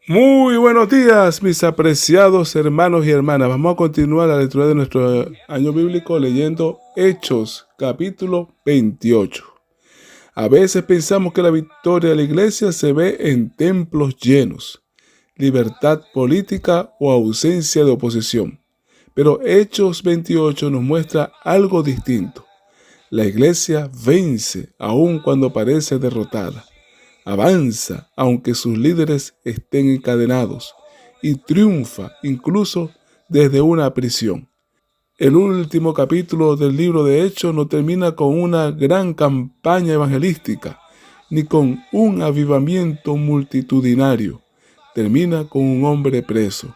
Muy buenos días, mis apreciados hermanos y hermanas. Vamos a continuar la lectura de nuestro año bíblico leyendo Hechos, capítulo 28. A veces pensamos que la victoria de la iglesia se ve en templos llenos, libertad política o ausencia de oposición. Pero Hechos 28 nos muestra algo distinto. La iglesia vence aun cuando parece derrotada. Avanza aunque sus líderes estén encadenados y triunfa incluso desde una prisión. El último capítulo del libro de Hechos no termina con una gran campaña evangelística, ni con un avivamiento multitudinario. Termina con un hombre preso,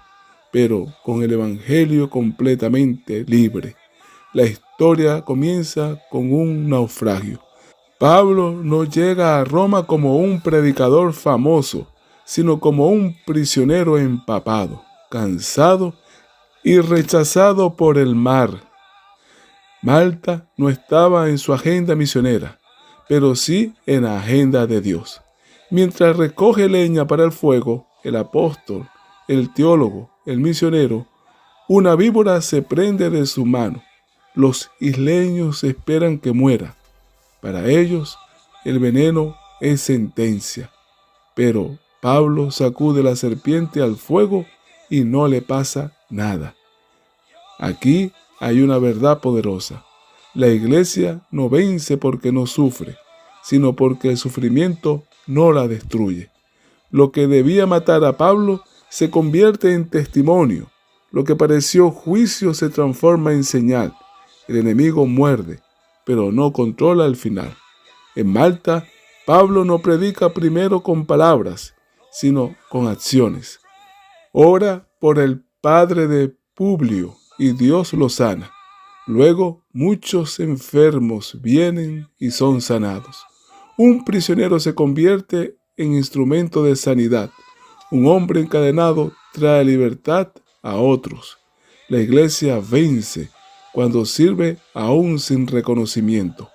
pero con el evangelio completamente libre. La historia comienza con un naufragio. Pablo no llega a Roma como un predicador famoso, sino como un prisionero empapado, cansado y rechazado por el mar. Malta no estaba en su agenda misionera, pero sí en la agenda de Dios. Mientras recoge leña para el fuego, el apóstol, el teólogo, el misionero, una víbora se prende de su mano. Los isleños esperan que muera. Para ellos, el veneno es sentencia. Pero Pablo sacude la serpiente al fuego y no le pasa nada. Aquí hay una verdad poderosa. La iglesia no vence porque no sufre, sino porque el sufrimiento no la destruye. Lo que debía matar a Pablo se convierte en testimonio. Lo que pareció juicio se transforma en señal. El enemigo muerde, pero no controla el final. En Malta, Pablo no predica primero con palabras, sino con acciones. Ora por el padre de Publio y Dios lo sana. Luego muchos enfermos vienen y son sanados. Un prisionero se convierte en instrumento de sanidad. Un hombre encadenado trae libertad a otros. La iglesia vence cuando sirve aún sin reconocimiento,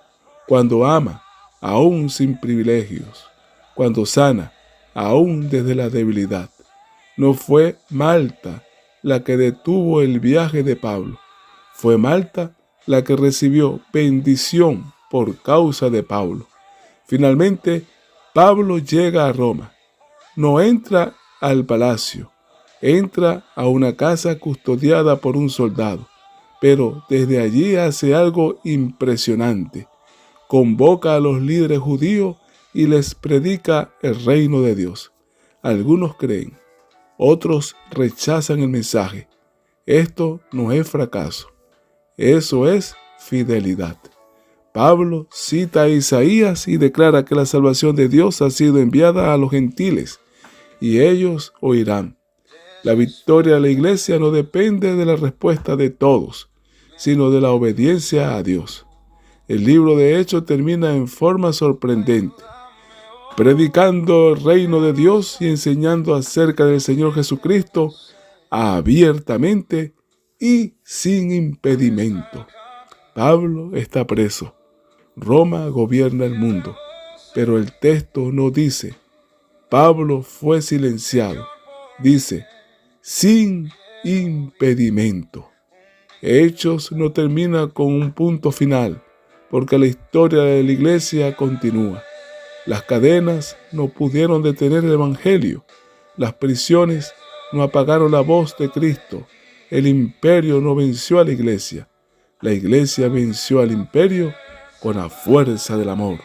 cuando ama aún sin privilegios, cuando sana aún desde la debilidad. No fue Malta la que detuvo el viaje de Pablo, fue Malta la que recibió bendición por causa de Pablo. Finalmente, Pablo llega a Roma. No entra al palacio, entra a una casa custodiada por un soldado, pero desde allí hace algo impresionante. Convoca a los líderes judíos y les predica el reino de Dios. Algunos creen, otros rechazan el mensaje. Esto no es fracaso, eso es fidelidad. Pablo cita a Isaías y declara que la salvación de Dios ha sido enviada a los gentiles y ellos oirán. La victoria de la iglesia no depende de la respuesta de todos, sino de la obediencia a Dios. El libro de Hechos termina en forma sorprendente, predicando el reino de Dios y enseñando acerca del Señor Jesucristo abiertamente y sin impedimento. Pablo está preso. Roma gobierna el mundo, pero el texto no dice, Pablo fue silenciado. Dice, sin impedimento. Hechos no termina con un punto final, porque la historia de la iglesia continúa. Las cadenas no pudieron detener el evangelio. Las prisiones no apagaron la voz de Cristo. El imperio no venció a la iglesia. La iglesia venció al imperio con la fuerza del amor.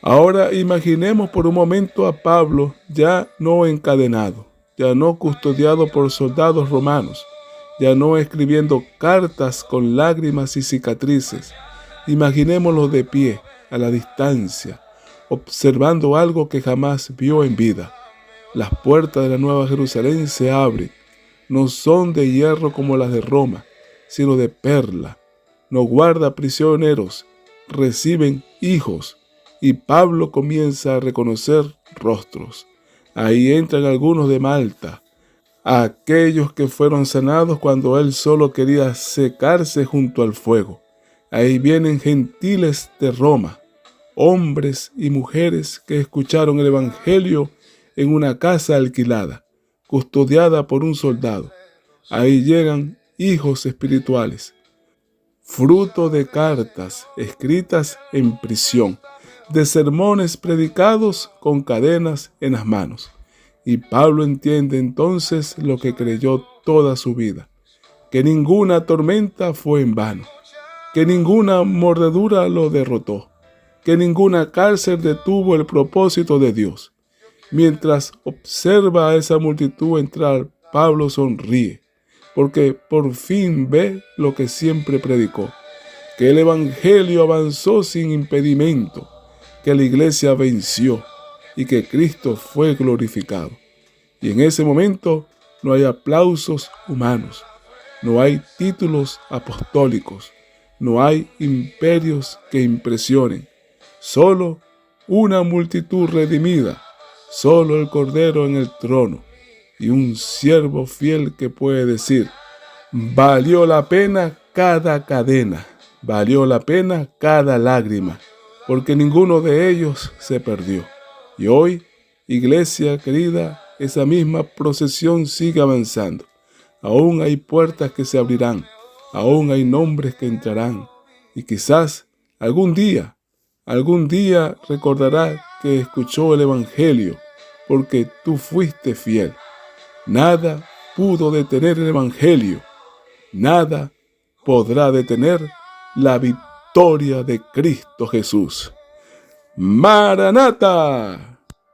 Ahora imaginemos por un momento a Pablo ya no encadenado, ya no custodiado por soldados romanos, ya no escribiendo cartas con lágrimas y cicatrices. Imaginémoslo de pie, a la distancia, observando algo que jamás vio en vida. Las puertas de la Nueva Jerusalén se abren. No son de hierro como las de Roma, sino de perla. No guarda prisioneros, reciben hijos. Y Pablo comienza a reconocer rostros. Ahí entran algunos de Malta, aquellos que fueron sanados cuando él solo quería secarse junto al fuego. Ahí vienen gentiles de Roma, hombres y mujeres que escucharon el evangelio en una casa alquilada. custodiada por un soldado. Ahí llegan hijos espirituales, fruto de cartas escritas en prisión, de sermones predicados con cadenas en las manos. Y Pablo entiende entonces lo que creyó toda su vida, que ninguna tormenta fue en vano, que ninguna mordedura lo derrotó, que ninguna cárcel detuvo el propósito de Dios. Mientras observa a esa multitud entrar, Pablo sonríe, porque por fin ve lo que siempre predicó, que el Evangelio avanzó sin impedimento, que la iglesia venció y que Cristo fue glorificado. Y en ese momento no hay aplausos humanos, no hay títulos apostólicos, no hay imperios que impresionen, solo una multitud redimida, solo el Cordero en el trono y un siervo fiel que puede decir: valió la pena cada cadena, valió la pena cada lágrima, porque ninguno de ellos se perdió. Y hoy, iglesia querida, esa misma procesión sigue avanzando. Aún hay puertas que se abrirán, aún hay nombres que entrarán, y quizás algún día recordará que escuchó el Evangelio, porque tú fuiste fiel. Nada pudo detener el Evangelio, nada podrá detener la victoria de Cristo Jesús. ¡Maranata!